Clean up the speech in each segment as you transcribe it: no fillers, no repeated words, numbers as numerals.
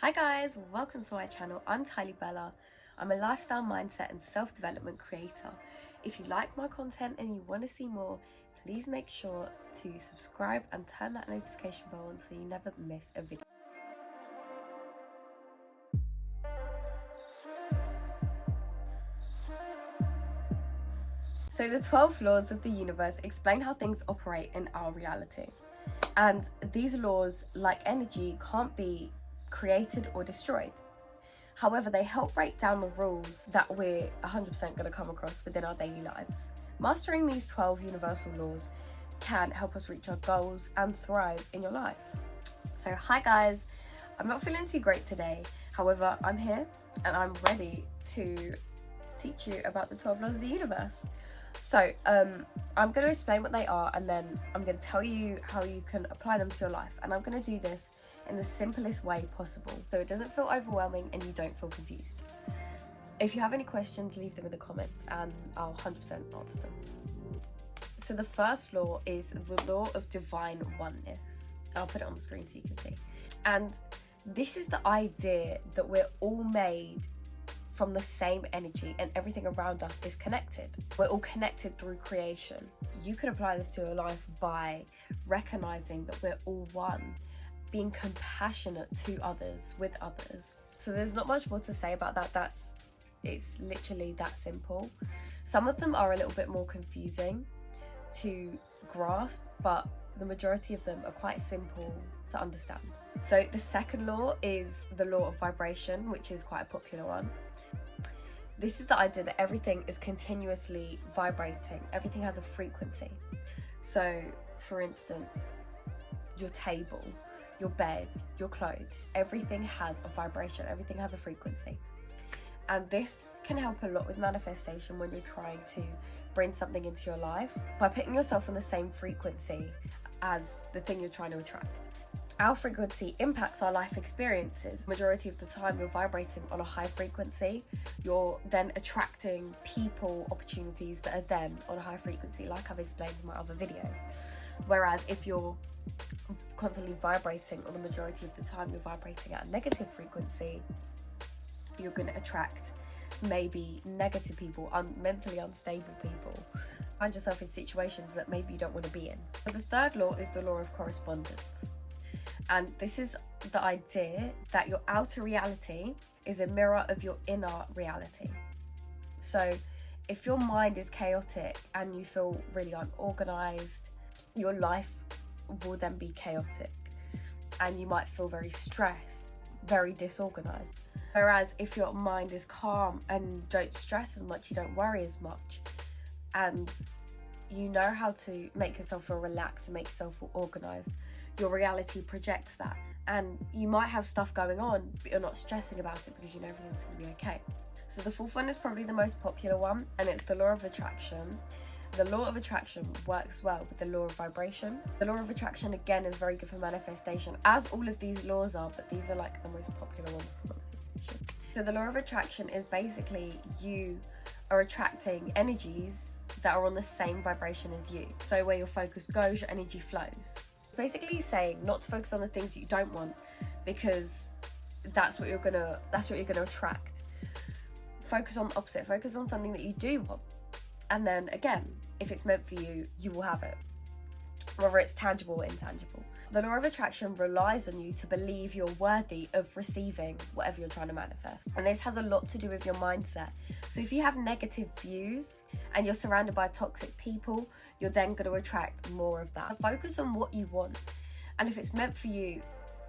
Hi guys, welcome to my channel. I'm Tylei. I'm a lifestyle mindset and self-development creator. If you like my content and you want to see more, please make sure to subscribe and turn that notification bell on so you never miss a video. So the 12 laws of the universe explain how things operate in our reality. And these laws, like energy, can't be created or destroyed. However, they help break down the rules that we're 100% going to come across within our daily lives. Mastering these 12 universal laws can help us reach our goals and thrive in your life. So hi guys, I'm not feeling too great today. However, I'm here and I'm ready to teach you about the 12 laws of the universe. So I'm going to explain what they are, and then I'm going to tell you how you can apply them to your life. And I'm going to do this in the simplest way possible, so it doesn't feel overwhelming and you don't feel confused. If you have any questions, leave them in the comments and I'll 100% answer them. So the first law is the law of divine oneness. I'll put it on the screen so you can see. And this is the idea that we're all made from the same energy and everything around us is connected. We're all connected through creation. You can apply this to your life by recognizing that we're all one, being compassionate to others, with others. So there's not much more to say about that. It's literally that simple. Some of them are a little bit more confusing to grasp, but the majority of them are quite simple to understand. So the second law is the law of vibration, which is quite a popular one. This is the idea that everything is continuously vibrating. Everything has a frequency. So for instance, your table, your bed, your clothes, everything has a vibration, everything has a frequency. And this can help a lot with manifestation when you're trying to bring something into your life by putting yourself on the same frequency as the thing you're trying to attract. Our frequency impacts our life experiences. Majority of the time you're vibrating on a high frequency. You're then attracting people, opportunities that are then on a high frequency, like I've explained in my other videos. Whereas if you're constantly vibrating, or the majority of the time you're vibrating at a negative frequency, you're going to attract maybe negative people, mentally unstable people. Find yourself in situations that maybe you don't want to be in. But the third law is the law of correspondence. And this is the idea that your outer reality is a mirror of your inner reality. So if your mind is chaotic and you feel really unorganized, your life will then be chaotic and you might feel very stressed, very disorganized. Whereas if your mind is calm and don't stress as much, you don't worry as much, and you know how to make yourself feel relaxed and make yourself feel organized, your reality projects that. And you might have stuff going on, but you're not stressing about it because you know everything's going to be okay. So the fourth one is probably the most popular one, and it's the law of attraction. The law of attraction works well with the law of vibration. The law of attraction, again, is very good for manifestation, as all of these laws are, but these are like the most popular ones for manifestation. So the law of attraction is basically you are attracting energies that are on the same vibration as you. So where your focus goes, your energy flows. Basically saying not to focus on the things that you don't want, because that's what you're gonna attract. Focus on the opposite. Focus on something that you do want, and then again, if it's meant for you, you will have it, whether it's tangible or intangible. The law of attraction relies on you to believe you're worthy of receiving whatever you're trying to manifest, and this has a lot to do with your mindset. So if you have negative views and you're surrounded by toxic people, you're then going to attract more of that. Focus on what you want, and if it's meant for you,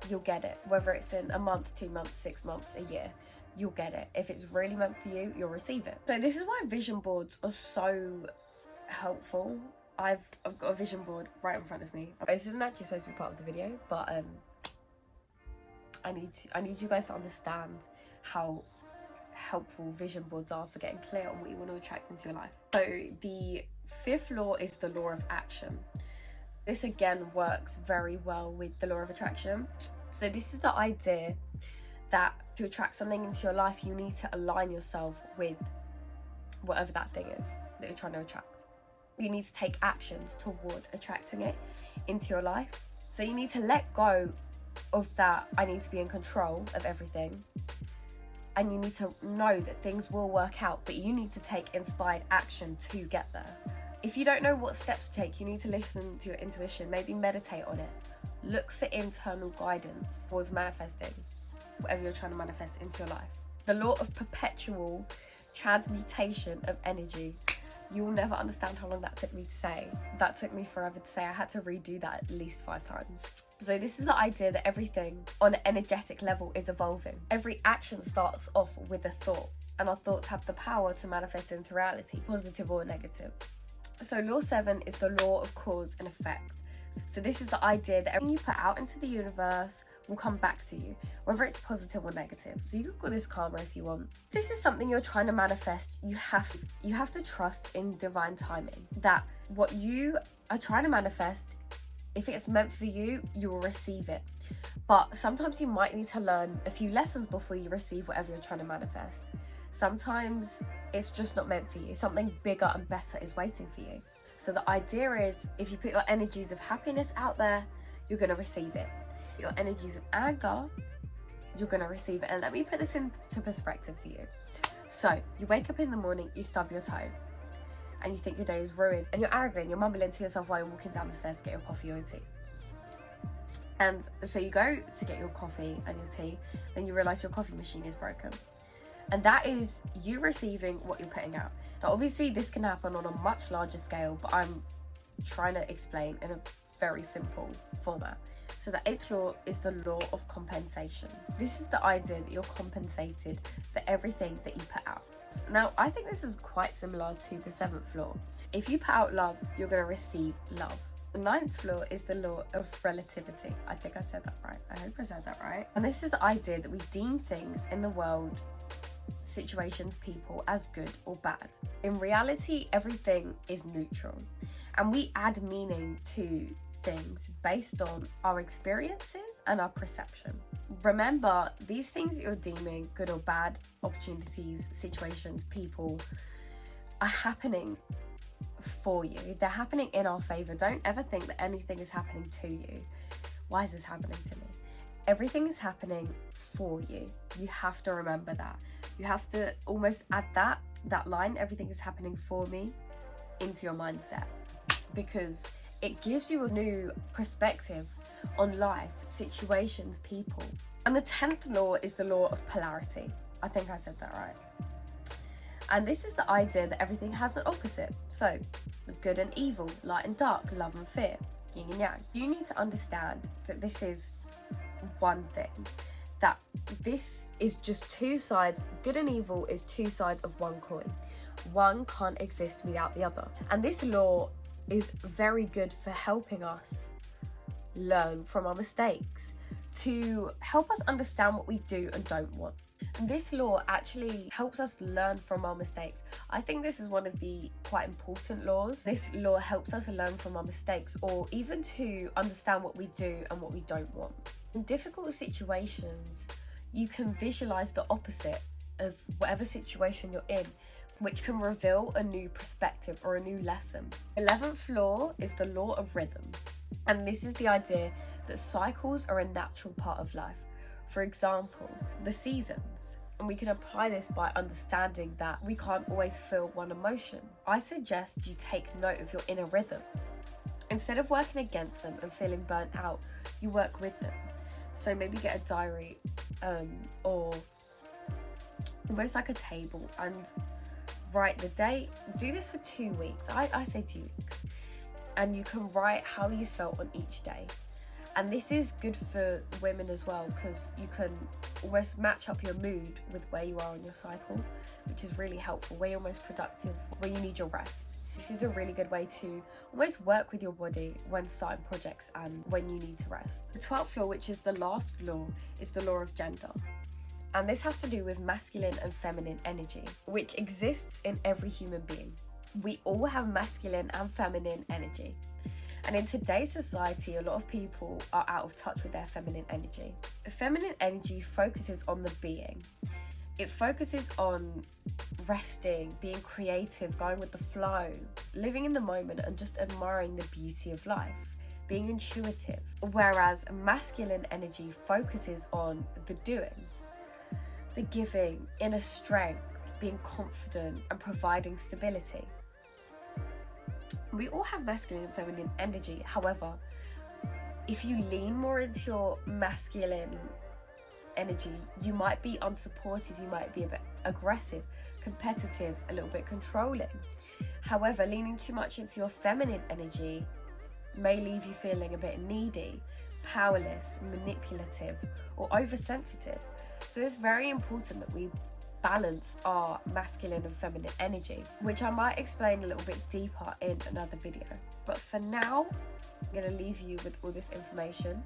you'll get it. Whether it's in a month, 2 months, 6 months, a year, you'll get it. If it's really meant for you, you'll receive it. So this is why vision boards are so helpful. I've got a vision board right in front of me. This isn't actually supposed to be part of the video, but I need you guys to understand how helpful vision boards are for getting clear on what you want to attract into your life. So the fifth law is the law of action. This again works very well with the law of attraction. So this is the idea that to attract something into your life, you need to align yourself with whatever that thing is that you're trying to attract. You need to take actions towards attracting it into your life. So you need to let go of that I need to be in control of everything, and you need to know that things will work out, but you need to take inspired action to get there. If you don't know what steps to take, you need to listen to your intuition, maybe meditate on it. Look for internal guidance towards manifesting whatever you're trying to manifest into your life. The law of perpetual transmutation of energy. You will never understand how long that took me to say. That took me forever to say. I had to redo that at least 5 times. So this is the idea that everything on an energetic level is evolving. Every action starts off with a thought, and our thoughts have the power to manifest into reality, positive or negative. So law 7 is the law of cause and effect. So this is the idea that everything you put out into the universe will come back to you, whether it's positive or negative. So you can call this karma if you want. This is something you're trying to manifest. You have to trust in divine timing, that what you are trying to manifest, if it's meant for you, you will receive it. But sometimes you might need to learn a few lessons before you receive whatever you're trying to manifest. Sometimes it's just not meant for you. Something bigger and better is waiting for you. So the idea is, if you put your energies of happiness out there, you're going to receive it. Your energies of anger, you're going to receive it. And let me put this into perspective for you. So you wake up in the morning, you stub your toe, and you think your day is ruined, and you're arrogant, you're mumbling to yourself while you're walking down the stairs to get your coffee or your tea. And so you go to get your coffee and your tea, then you realise your coffee machine is broken. And that is you receiving what you're putting out. Now, obviously, this can happen on a much larger scale, but I'm trying to explain in a very simple format. So the 8th law is the law of compensation. This is the idea that you're compensated for everything that you put out. Now, I think this is quite similar to the 7th law. If you put out love, you're going to receive love. The 9th law is the law of relativity. I think I said that right. I hope I said that right. And this is the idea that we deem things in the world, situations, people, as good or bad. In reality, everything is neutral, and we add meaning to things based on our experiences and our perception. Remember, these things that you're deeming good or bad, opportunities, situations, people, are happening for you. They're happening in our favor. Don't ever think that anything is happening to you. Why is this happening to me? Everything is happening for you. You have to remember that. You have to almost add that line, everything is happening for me, into your mindset, because it gives you a new perspective on life, situations, people. And the 10th law is the law of polarity. I think I said that right. And this is the idea that everything has an opposite. So good and evil, light and dark, love and fear, yin and yang. You need to understand that this is one thing, that this is just two sides. Good and evil is two sides of one coin. One can't exist without the other. And this law is very good for helping us learn from our mistakes, to help us understand what we do and don't want. And this law actually helps us learn from our mistakes. I think this is one of the quite important laws. This law helps us learn from our mistakes, or even to understand what we do and what we don't want. In difficult situations, you can visualize the opposite of whatever situation you're in, which can reveal a new perspective or a new lesson. 11th law is the law of rhythm. And this is the idea that cycles are a natural part of life. For example, the seasons. And we can apply this by understanding that we can't always feel one emotion. I suggest you take note of your inner rhythm. Instead of working against them and feeling burnt out, you work with them. So maybe get a diary or almost like a table and write the day. Do this for 2 weeks. I say 2 weeks. And you can write how you felt on each day. And this is good for women as well, because you can almost match up your mood with where you are on your cycle, which is really helpful, where you're most productive, where you need your rest. This is a really good way to almost work with your body when starting projects and when you need to rest. The 12th law, which is the last law, is the law of gender. And this has to do with masculine and feminine energy, which exists in every human being. We all have masculine and feminine energy. And in today's society, a lot of people are out of touch with their feminine energy. Feminine energy focuses on the being. It focuses on resting, being creative, going with the flow, living in the moment and just admiring the beauty of life. being intuitive, whereas masculine energy focuses on the doing, the giving, inner strength, being confident and providing stability. We all have masculine and feminine energy. However, if you lean more into your masculine energy, you might be unsupportive, you might be a bit aggressive, competitive, a little bit controlling. However, leaning too much into your feminine energy may leave you feeling a bit needy, powerless, manipulative, or oversensitive. So it's very important that we balance our masculine and feminine energy, which I might explain a little bit deeper in another video. But for now, I'm going to leave you with all this information,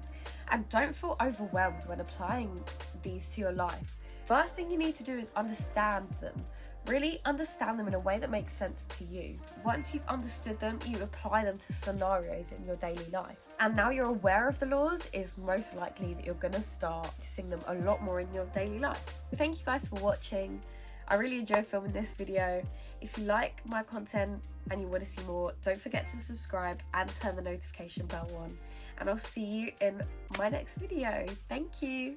and don't feel overwhelmed when applying these to your life. First thing you need to do is understand them. Really understand them in a way that makes sense to you. Once you've understood them, you apply them to scenarios in your daily life. And now you're aware of the laws, it's most likely that you're going to start seeing them a lot more in your daily life. Thank you guys for watching. I really enjoyed filming this video. If you like my content and you want to see more, don't forget to subscribe and turn the notification bell on. And I'll see you in my next video. Thank you.